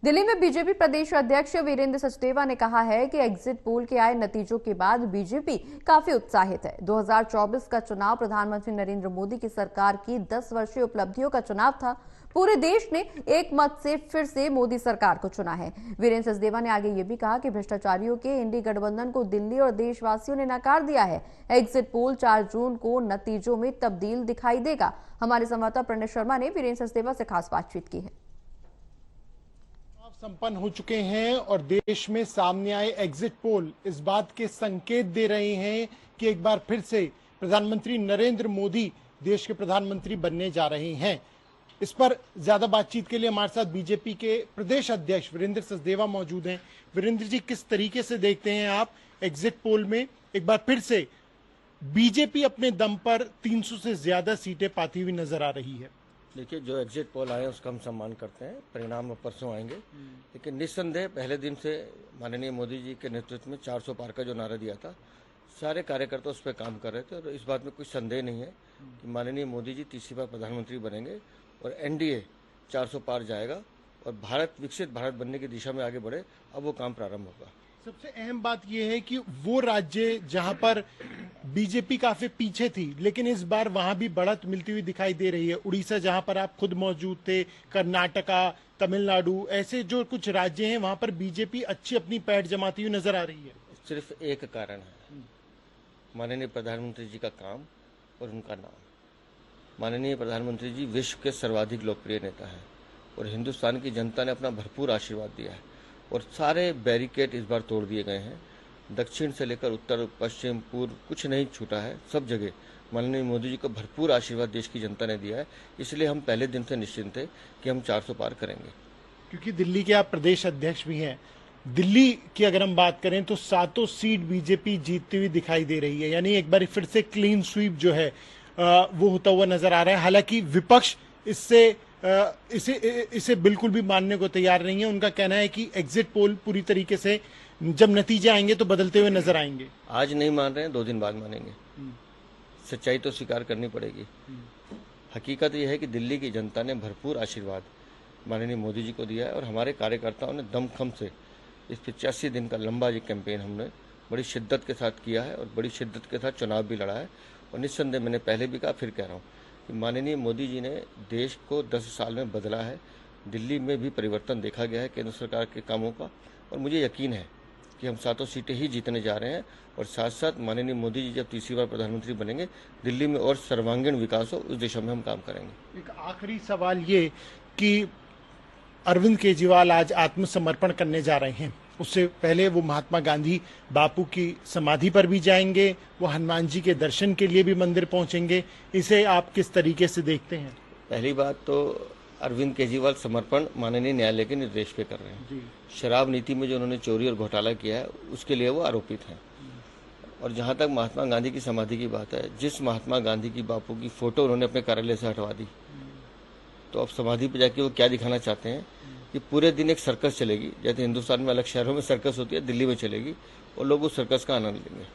दिल्ली में बीजेपी प्रदेश अध्यक्ष वीरेंद्र सचदेवा ने कहा है कि एग्जिट पोल के आए नतीजों के बाद बीजेपी काफी उत्साहित है। 2024 का चुनाव प्रधानमंत्री नरेंद्र मोदी की सरकार की 10 वर्षीय उपलब्धियों का चुनाव था। पूरे देश ने एक मत से फिर से मोदी सरकार को चुना है। वीरेंद्र सचदेवा ने आगे ये भी कहा कि भ्रष्टाचारियों के इंडी गठबंधन को दिल्ली और देशवासियों ने नकार दिया है। एग्जिट पोल 4 जून को नतीजों में तब्दील दिखाई देगा। हमारे संवाददाता प्रणय शर्मा ने वीरेंद्र सचदेवा से खास बातचीत की है। संपन्न हो चुके हैं और देश में सामने आए एग्जिट पोल इस बात के संकेत दे रहे हैं कि एक बार फिर से प्रधानमंत्री नरेंद्र मोदी देश के प्रधानमंत्री बनने जा रहे हैं। इस पर ज्यादा बातचीत के लिए हमारे साथ बीजेपी के प्रदेश अध्यक्ष वीरेंद्र सचदेवा मौजूद हैं। वीरेंद्र जी, किस तरीके से देखते हैं आप एग्जिट पोल में एक बार फिर से बीजेपी अपने दम पर 300 से ज्यादा सीटें पाती हुई नजर आ रही है? देखिए, जो एग्जिट पोल आए उसका हम सम्मान करते हैं। परिणाम परसों आएंगे, लेकिन निस्संदेह पहले दिन से माननीय मोदी जी के नेतृत्व में 400 पार का जो नारा दिया था, सारे कार्यकर्ता उस पर काम कर रहे थे और इस बात में कुछ संदेह नहीं है कि माननीय मोदी जी तीसरी बार प्रधानमंत्री बनेंगे और एनडीए 400 पार जाएगा और भारत विकसित भारत बनने की दिशा में आगे बढ़े। अब वो काम प्रारंभ होगा। सबसे अहम बात यह है कि वो राज्य जहां पर बीजेपी काफी पीछे थी, लेकिन इस बार वहां भी बढ़त मिलती हुई दिखाई दे रही है। उड़ीसा जहां पर आप खुद मौजूद थे, कर्नाटका, तमिलनाडु, ऐसे जो कुछ राज्य हैं वहां पर बीजेपी अच्छी अपनी पैठ जमाती हुई नजर आ रही है। सिर्फ एक कारण है, माननीय प्रधानमंत्री जी का काम और उनका नाम। माननीय प्रधानमंत्री जी विश्व के सर्वाधिक लोकप्रिय नेता है और हिंदुस्तान की जनता ने अपना भरपूर आशीर्वाद दिया है और सारे बैरिकेड इस बार तोड़ दिए गए हैं। दक्षिण से लेकर उत्तर, पश्चिम, पूर्व कुछ नहीं छूटा है। सब जगह माननीय मोदी जी को भरपूर आशीर्वाद देश की जनता ने दिया है। इसलिए हम पहले दिन से निश्चिंत थे कि हम 400 पार करेंगे। क्योंकि दिल्ली के आप प्रदेश अध्यक्ष भी हैं, दिल्ली की अगर हम बात करें तो 7 सीट बीजेपी जीतती हुई दिखाई दे रही है। यानी एक बार फिर से क्लीन स्वीप जो है वो होता हुआ नजर आ रहा है। हालांकि विपक्ष इसे बिल्कुल भी मानने को तैयार नहीं है। उनका कहना है कि एग्जिट पोल पूरी तरीके से जब नतीजे आएंगे तो बदलते हुए नजर आएंगे। आज नहीं मान रहे हैं, 2 दिन बाद मानेंगे। सच्चाई तो स्वीकार करनी पड़ेगी। हकीकत यह है कि दिल्ली की जनता ने भरपूर आशीर्वाद माननीय मोदी जी को दिया है और हमारे कार्यकर्ताओं ने दमखम से इस 85 दिन का लंबा ये कैंपेन हमने बड़ी शिद्दत के साथ किया है और बड़ी शिद्दत के साथ चुनाव भी लड़ा है। और निस्संदेह, मैंने पहले भी कहा, फिर कह रहा हूँ कि माननीय मोदी जी ने देश को 10 साल में बदला है। दिल्ली में भी परिवर्तन देखा गया है केंद्र सरकार के कामों का और मुझे यकीन है कि हम 7 सीटें ही जीतने जा रहे हैं और साथ साथ माननीय मोदी जी जब तीसरी बार प्रधानमंत्री बनेंगे, दिल्ली में और सर्वांगीण विकास हो, उस दिशा में हम काम करेंगे। एक आखिरी सवाल ये कि अरविंद केजरीवाल आज आत्मसमर्पण करने जा रहे हैं, उससे पहले वो महात्मा गांधी बापू की समाधि पर भी जाएंगे, वो हनुमान जी के दर्शन के लिए भी मंदिर पहुंचेंगे। इसे आप किस तरीके से देखते हैं? पहली बात तो अरविंद केजरीवाल समर्पण माननीय न्यायालय के निर्देश पे कर रहे हैं। शराब नीति में जो उन्होंने चोरी और घोटाला किया है उसके लिए वो आरोपित हैं। और जहां तक महात्मा गांधी की समाधि की बात है, जिस महात्मा गांधी की बापू की फोटो उन्होंने अपने कार्यालय से हटवा दी, तो अब समाधि पे जाके वो क्या दिखाना चाहते हैं कि पूरे दिन एक सर्कस चलेगी। जैसे हिंदुस्तान में अलग शहरों में सर्कस होती है, दिल्ली में चलेगी और लोग उस सर्कस का आनंद लेंगे।